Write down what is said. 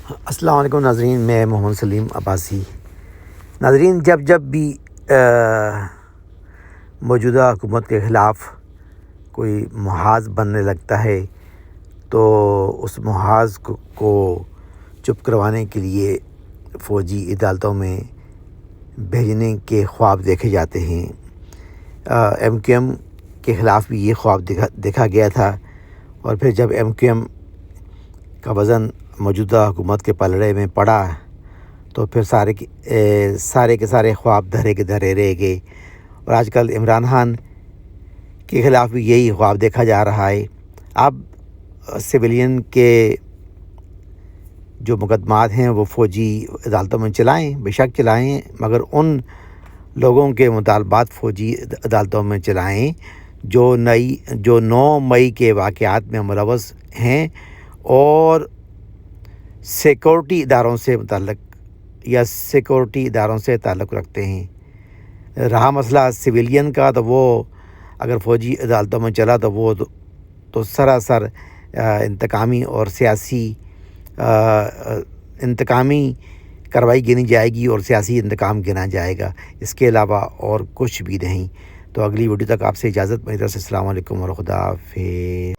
السلام علیکم ناظرین، میں محمد سلیم عباسی۔ ناظرین، جب بھی موجودہ حکومت کے خلاف کوئی محاذ بننے لگتا ہے تو اس محاذ کو چپ کروانے کے لیے فوجی عدالتوں میں بھیجنے کے خواب دیکھے جاتے ہیں۔ ایم کیو ایم کے خلاف بھی یہ خواب دیکھا گیا تھا، اور پھر جب ایم کیو ایم کا وزن موجودہ حکومت کے پلڑے میں پڑا تو پھر سارے کے سارے خواب دھرے کے دھرے رہ گئے، اور آج کل عمران خان کے خلاف بھی یہی خواب دیکھا جا رہا ہے۔ اب سویلین کے جو مقدمات ہیں وہ فوجی عدالتوں میں چلائیں، بے شک چلائیں، مگر ان لوگوں کے مطالبات فوجی عدالتوں میں چلائیں جو 9 مئی کے واقعات میں ملوث ہیں اور سیکورٹی اداروں سے تعلق رکھتے ہیں۔ رہا مسئلہ سویلین کا، تو وہ اگر فوجی عدالتوں میں چلا تو وہ تو سراسر انتقامی اور سیاسی انتقامی کارروائی گنی جائے گی اور سیاسی انتقام گنا جائے گا، اس کے علاوہ اور کچھ بھی نہیں۔ تو اگلی ویڈیو تک آپ سے اجازت، میری طرف سے السلام علیکم اور خدا حافظ۔